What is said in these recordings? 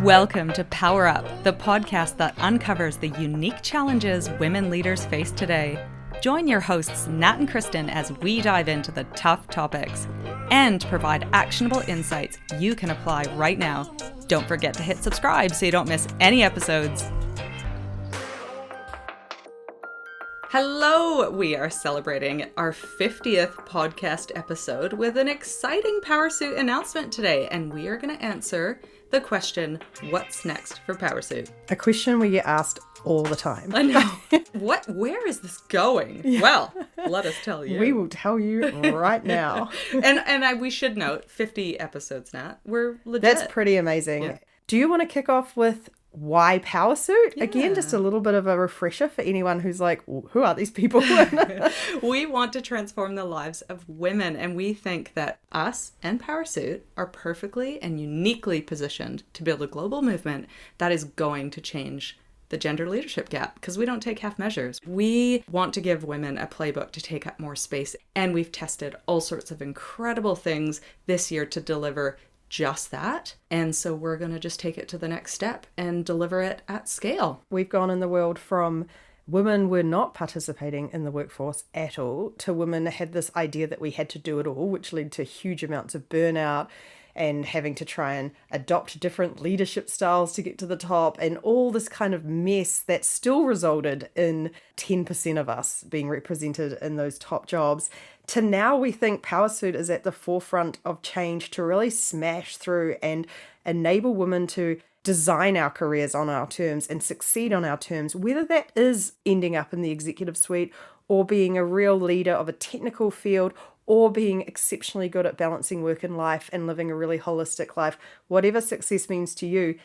Welcome to Power Up, the podcast that uncovers the unique challenges women leaders face today. Join your hosts, Nat and Kristen, as we dive into the tough topics and provide actionable insights you can apply right now. Don't forget to hit subscribe so you don't miss any episodes. Hello! We are celebrating our 50th podcast episode with an exciting Powrsuit announcement today, and we are going to answer the question, what's next for Powrsuit? A question we get asked all the time. I know. Where is this going? Yeah. Well, let us tell you. We will tell you right now. We should note, 50 episodes, Nat. We're legit. That's pretty amazing. Yeah. Do you want to kick off with why Powrsuit? Yeah. Again, just a little bit of a refresher for anyone who's like, who are these people? We want to transform the lives of women, and we think that us and Powrsuit are perfectly and uniquely positioned to build a global movement that is going to change the gender leadership gap, because we don't take half measures. We want to give women a playbook to take up more space, and we've tested all sorts of incredible things this year to deliver just that. And so we're going to just take it to the next step and deliver it at scale. We've gone in the world from women were not participating in the workforce at all to women had this idea that we had to do it all, which led to huge amounts of burnout and having to try and adopt different leadership styles to get to the top, and all this kind of mess that still resulted in 10% of us being represented in those top jobs. To now we think Powrsuit is at the forefront of change to really smash through and enable women to design our careers on our terms and succeed on our terms, whether that is ending up in the executive suite or being a real leader of a technical field or being exceptionally good at balancing work and life and living a really holistic life. Whatever success means to you,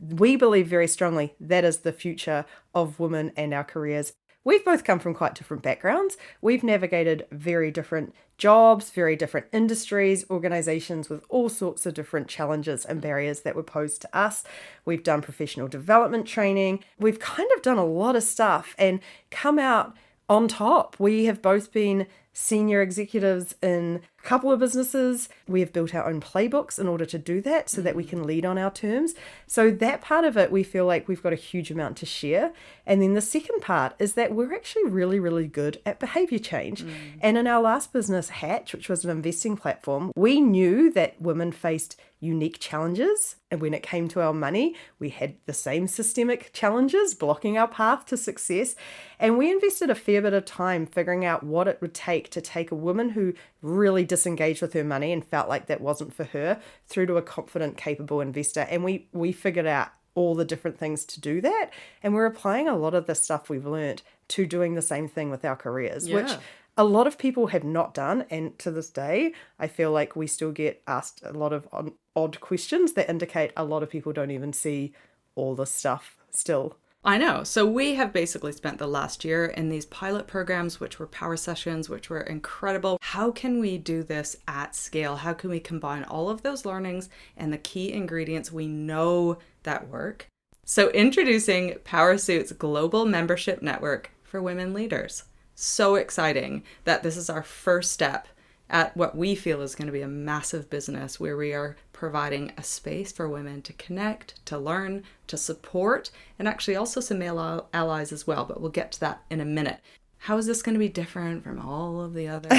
we believe very strongly that is the future of women and our careers. We've both come from quite different backgrounds. We've navigated very different jobs, very different industries, organizations with all sorts of different challenges and barriers that were posed to us. We've done professional development training. We've kind of done a lot of stuff and come out on top. We have both been senior executives in a couple of businesses. We have built our own playbooks in order to do that so that we can lead on our terms. So that part of it, we feel like we've got a huge amount to share. And then the second part is that we're actually really, really good at behavior change. And in our last business, Hatch, which was an investing platform, we knew that women faced unique challenges. And when it came to our money, we had the same systemic challenges blocking our path to success. And we invested a fair bit of time figuring out what it would take to take a woman who really disengaged with her money and felt like that wasn't for her through to a confident, capable investor. And we figured out all the different things to do that. And we're applying a lot of the stuff we've learned to doing the same thing with our careers, which a lot of people have not done. And to this day, I feel like we still get asked a lot of odd questions that indicate a lot of people don't even see all this stuff still. I know. So we have basically spent the last year in these pilot programs, which were Powrsessions, which were incredible. How can we do this at scale? How can we combine all of those learnings and the key ingredients we know that work? So introducing Powrsuit's global membership network for women leaders. So exciting that this is our first step at what we feel is going to be a massive business where we are providing a space for women to connect, to learn, to support, and actually also some male allies as well, but we'll get to that in a minute. How is this going to be different from all of the other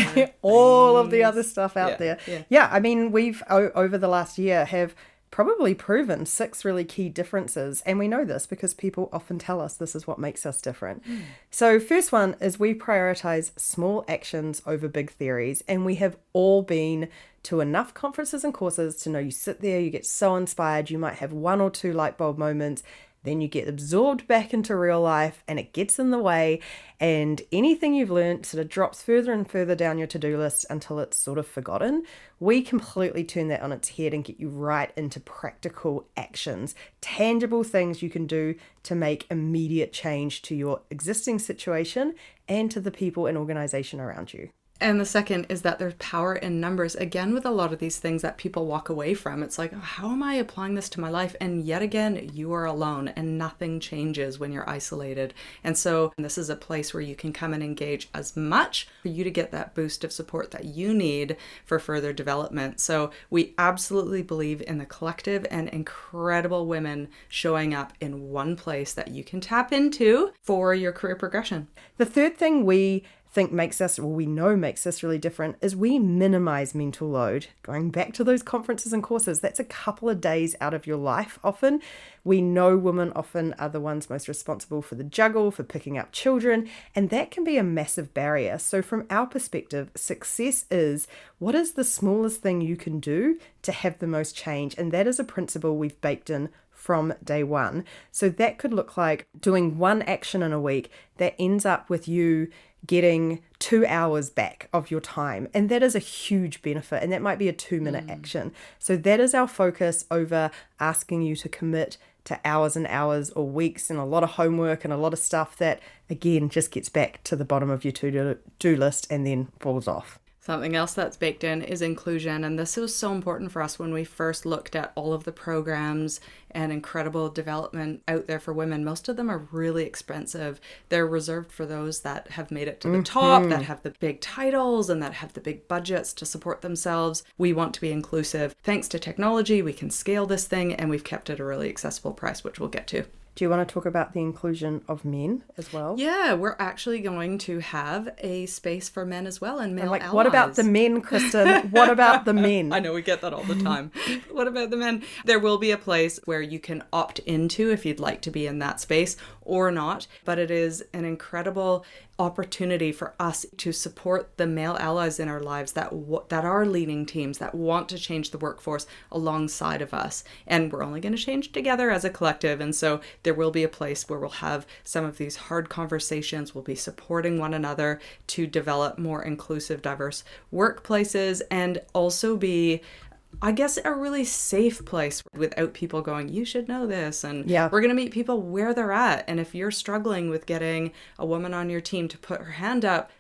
all of the other stuff out there? Yeah, I mean, we've over the last year have probably proven 6 really key differences. And we know this because people often tell us this is what makes us different. So first one is we prioritize small actions over big theories. And we have all been to enough conferences and courses to know you sit there, you get so inspired, you might have 1 or 2 light bulb moments. Then you get absorbed back into real life and it gets in the way, and anything you've learned sort of drops further and further down your to-do list until it's sort of forgotten. We completely turn that on its head and get you right into practical actions, tangible things you can do to make immediate change to your existing situation and to the people and organization around you. And the second is that there's power in numbers. Again, with a lot of these things that people walk away from, it's like, oh, how am I applying this to my life? And yet again, you are alone and nothing changes when you're isolated. And so this is a place where you can come and engage as much for you to get that boost of support that you need for further development. So we absolutely believe in the collective and incredible women showing up in one place that you can tap into for your career progression. The third thing we think makes us, or we know makes us really different, is we minimize mental load. Going back to those conferences and courses, that's a couple of days out of your life often. We know women often are the ones most responsible for the juggle, for picking up children, and that can be a massive barrier. So from our perspective, success is what is the smallest thing you can do to have the most change, and that is a principle we've baked in from day one. So that could look like doing one action in a week that ends up with you getting 2 hours back of your time. And that is a huge benefit. And that might be a 2-minute action. So that is our focus over asking you to commit to hours and hours or weeks and a lot of homework and a lot of stuff that, again, just gets back to the bottom of your to-do list and then falls off. Something else that's baked in is inclusion. And this was so important for us when we first looked at all of the programs and incredible development out there for women. Most of them are really expensive. They're reserved for those that have made it to the top, that have the big titles and that have the big budgets to support themselves. We want to be inclusive. Thanks to technology, we can scale this thing and we've kept it a really accessible price, which we'll get to. Do you want to talk about the inclusion of men as well? Yeah, we're actually going to have a space for men as well and male allies. What about the men, Kristen? What about the men? I know we get that all the time. What about the men? There will be a place where you can opt into if you'd like to be in that space or not, but it is an incredible opportunity for us to support the male allies in our lives that are leading teams that want to change the workforce alongside of us. And we're only going to change together as a collective. And so there will be a place where we'll have some of these hard conversations. We'll be supporting one another to develop more inclusive, diverse workplaces and also be, I guess, a really safe place without people going, you should know this. And we're going to meet people where they're at. And if you're struggling with getting a woman on your team to put her hand up,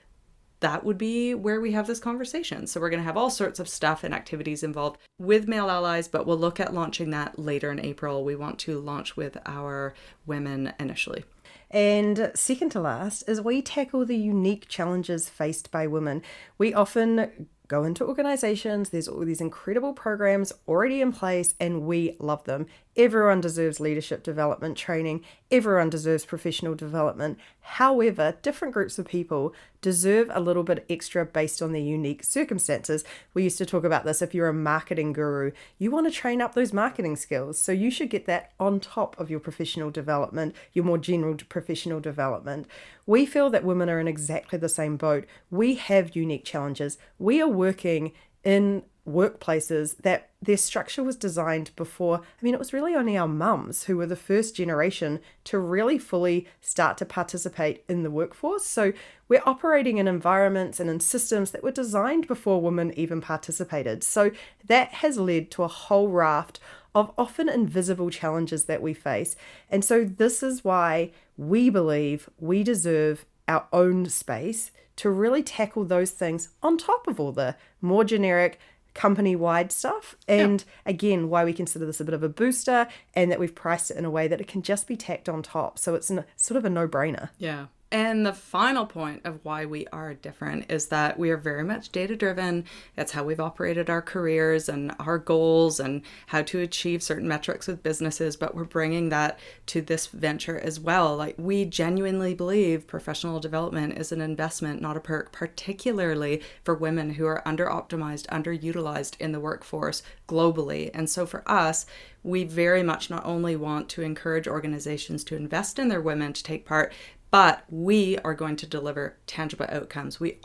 that would be where we have this conversation. So we're going to have all sorts of stuff and activities involved with male allies, but we'll look at launching that later in April. We want to launch with our women initially. And second to last is we tackle the unique challenges faced by women. We often go into organizations, there's all these incredible programs already in place and we love them. Everyone deserves leadership development training. Everyone deserves professional development. However, different groups of people deserve a little bit extra based on their unique circumstances. We used to talk about this. If you're a marketing guru, you want to train up those marketing skills. So you should get that on top of your professional development, your more general professional development. We feel that women are in exactly the same boat. We have unique challenges. We are working in workplaces that their structure was designed before. It was really only our mums who were the first generation to really fully start to participate in the workforce. So we're operating in environments and in systems that were designed before women even participated. So that has led to a whole raft of often invisible challenges that we face. And so this is why we believe we deserve our own space to really tackle those things on top of all the more generic company-wide stuff. And again, why we consider this a bit of a booster and that we've priced it in a way that it can just be tacked on top. So it's sort of a no-brainer. Yeah. And the final point of why we are different is that we are very much data-driven. That's how we've operated our careers and our goals and how to achieve certain metrics with businesses. But we're bringing that to this venture as well. Like, we genuinely believe professional development is an investment, not a perk, particularly for women who are under-optimized, underutilized in the workforce globally. And so for us, we very much not only want to encourage organizations to invest in their women to take part, but we are going to deliver tangible outcomes. We've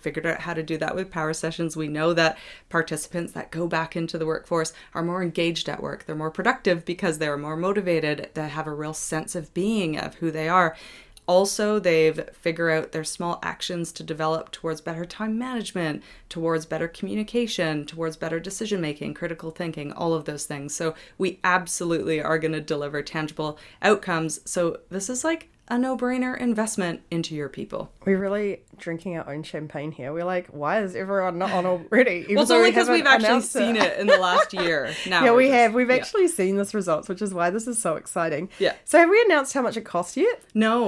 figured out how to do that with Powrsessions. We know that participants that go back into the workforce are more engaged at work. They're more productive because they're more motivated. They have a real sense of being of who they are. Also, they've figured out their small actions to develop towards better time management, towards better communication, towards better decision-making, critical thinking, all of those things. So we absolutely are going to deliver tangible outcomes. So this is like a no-brainer investment into your people. We're really drinking our own champagne here. We're like, why is everyone not on already? Well, it's only because we've actually seen it in the last year. Now yeah, we have. We've actually seen this results, which is why this is so exciting. Yeah. So have we announced how much it costs yet? No.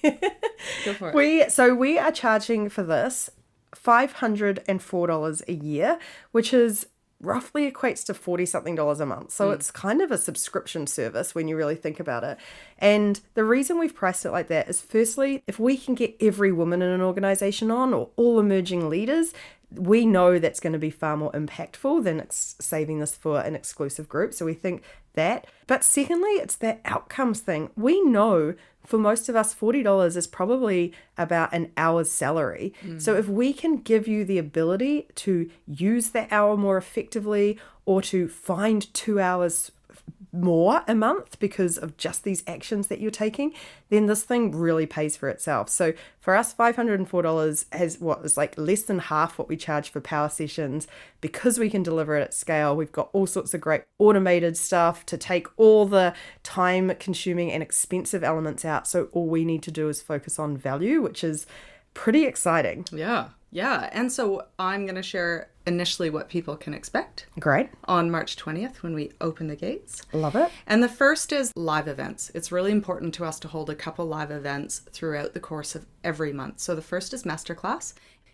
Go for it. We are charging for this $504 a year, which is roughly equates to $40-something a month. So it's kind of a subscription service when you really think about it. And the reason we've priced it like that is, firstly, if we can get every woman in an organization on, or all emerging leaders, we know that's going to be far more impactful than saving this for an exclusive group. So we think that. But secondly, it's that outcomes thing. We know for most of us, $40 is probably about an hour's salary. So if we can give you the ability to use that hour more effectively, or to find 2 hours more a month because of just these actions that you're taking, then this thing really pays for itself. So for us, $504 has what is like less than half what we charge for Powrsessions. Because we can deliver it at scale, we've got all sorts of great automated stuff to take all the time consuming and expensive elements out. So all we need to do is focus on value, which is pretty exciting. Yeah. And so I'm going to share initially what people can expect. Great. On March 20th when we open the gates. Love it. And the first is live events. It's really important to us to hold a couple live events throughout the course of every month. So the first is masterclass.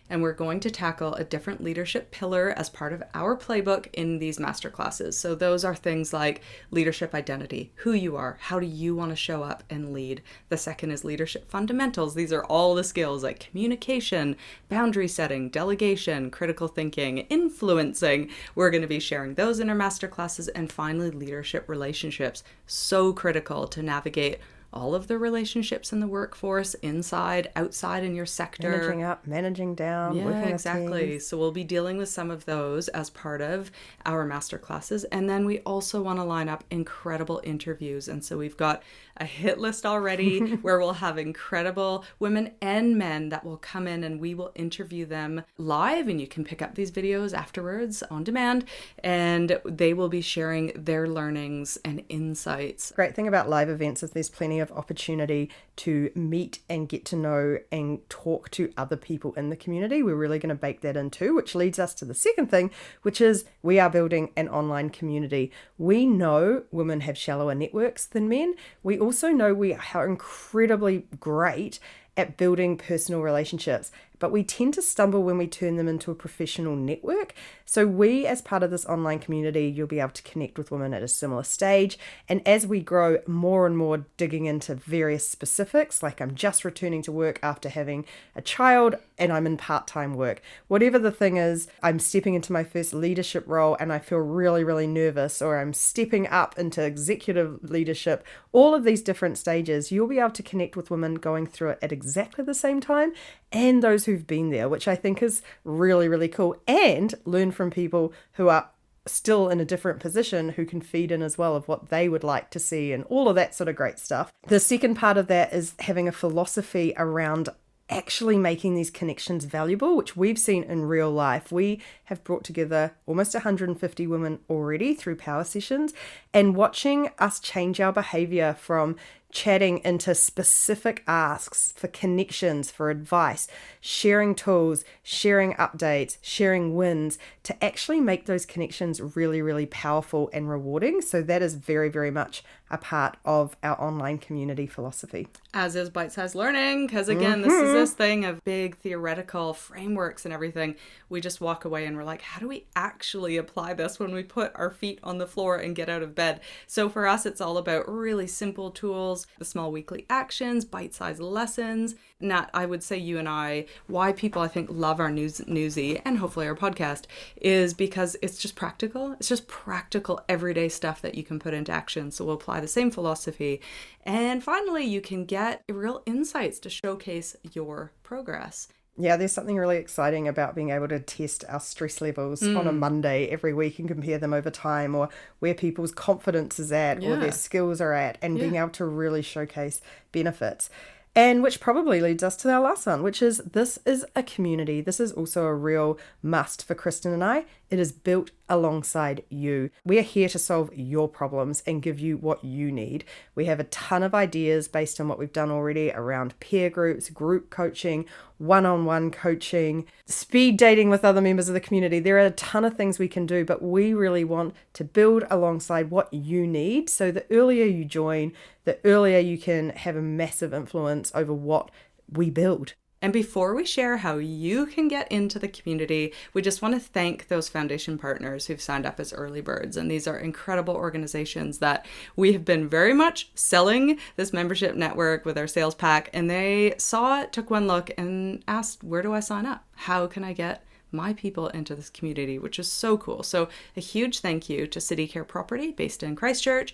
And we're going to tackle a different leadership pillar as part of our playbook in these masterclasses. So those are things like leadership identity, who you are, how do you want to show up and lead. The second is leadership fundamentals. These are all the skills like communication, boundary setting, delegation, critical thinking, influencing. We're going to be sharing those in our masterclasses. And finally, leadership relationships. So critical to navigate all of the relationships in the workforce, inside, outside in your sector. Managing up, managing down, working with exactly. teams. So we'll be dealing with some of those as part of our masterclasses. And then we also want to line up incredible interviews. And so we've got a hit list already where we'll have incredible women and men that will come in and we will interview them live. And you can pick up these videos afterwards on demand. And they will be sharing their learnings and insights. Great thing about live events is there's plenty of opportunity to meet and get to know and talk to other people in the community. We're really going to bake that in too, which leads us to the second thing, which is we are building an online community. We know women have shallower networks than men. We also know we are incredibly great at building personal relationships, but we tend to stumble when we turn them into a professional network. So we, as part of this online community, you'll be able to connect with women at a similar stage. And as we grow more and more digging into various specifics, like I'm just returning to work after having a child and I'm in part-time work, whatever the thing is, I'm stepping into my first leadership role and I feel really, really nervous, or I'm stepping up into executive leadership, all of these different stages, you'll be able to connect with women going through it at exactly the same time, and those who've been there, which I think is really, really cool, and learn from people who are still in a different position who can feed in as well of what they would like to see and all of that sort of great stuff. The second part of that is having a philosophy around actually making these connections valuable, which we've seen in real life. We have brought together almost 150 women already through Powrsessions, and watching us change our behavior from chatting into specific asks for connections, for advice, sharing tools, sharing updates, sharing wins, to actually make those connections really, really powerful and rewarding. So that is very, very much a part of our online community philosophy. As is bite-sized learning, because again, this is this thing of big theoretical frameworks and everything. We just walk away and we're like, how do we actually apply this when we put our feet on the floor and get out of bed? So for us, it's all about really simple tools, the small weekly actions, bite-sized lessons. Nat, I would say you and I, why people I think love our newsy and hopefully our podcast is because it's just practical. It's just practical everyday stuff that you can put into action. So we'll apply the same philosophy. And finally, you can get real insights to showcase your progress. Yeah, there's something really exciting about being able to test our stress levels on a Monday every week and compare them over time, or where people's confidence is at, or their skills are at, and being able to really showcase benefits. And which probably leads us to our last one, which is this is a community. This is also a real must for Kristen and I. It is built alongside you. We are here to solve your problems and give you what you need. We have a ton of ideas based on what we've done already around peer groups, group coaching, one-on-one coaching, speed dating with other members of the community. There are a ton of things we can do, but we really want to build alongside what you need. So the earlier you join, the earlier you can have a massive influence over what we build. And before we share how you can get into the community, we just want to thank those foundation partners who've signed up as early birds. And these are incredible organizations that we have been very much selling this membership network with our sales pack. And they saw it, took one look and asked, where do I sign up? How can I get my people into this community, which is so cool. So a huge thank you to City Care Property based in Christchurch,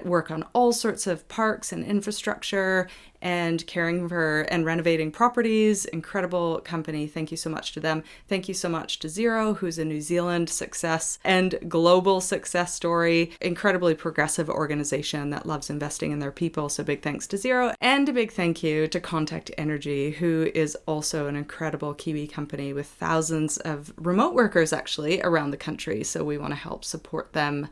work on all sorts of parks and infrastructure and caring for and renovating properties. Incredible company. Thank you so much to them. Thank you so much to Xero, who's a New Zealand success and global success story. Incredibly progressive organization that loves investing in their people. So big thanks to Xero. And a big thank you to Contact Energy, who is also an incredible Kiwi company with thousands of remote workers actually around the country. So we want to help support them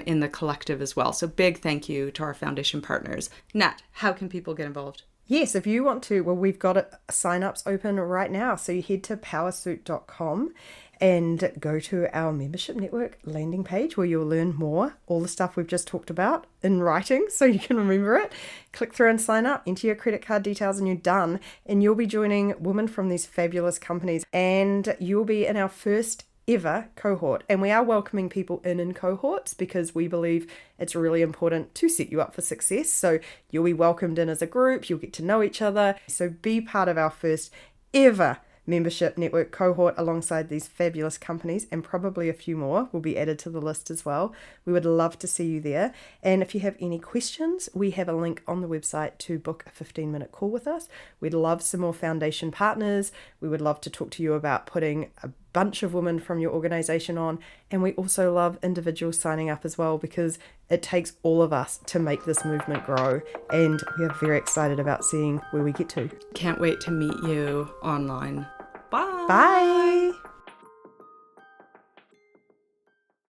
in the collective as well. So big thank you to our foundation partners. Nat, how can people get involved? Yes, if you want to, well, we've got sign-ups open right now. So you head to powrsuit.com and go to our membership network landing page where you'll learn more, all the stuff we've just talked about in writing so you can remember it. Click through and sign up, enter your credit card details and you're done. And you'll be joining women from these fabulous companies and you'll be in our first ever cohort. And we are welcoming people in cohorts because we believe it's really important to set you up for success. So you'll be welcomed in as a group, you'll get to know each other. So be part of our first ever membership network cohort alongside these fabulous companies, and probably a few more will be added to the list as well. We would love to see you there. And if you have any questions, we have a link on the website to book a 15-minute call with us. We'd love some more foundation partners. We would love to talk to you about putting a bunch of women from your organization on. And we also love individuals signing up as well because it takes all of us to make this movement grow. And we are very excited about seeing where we get to. Can't wait to meet you online. Bye. Bye.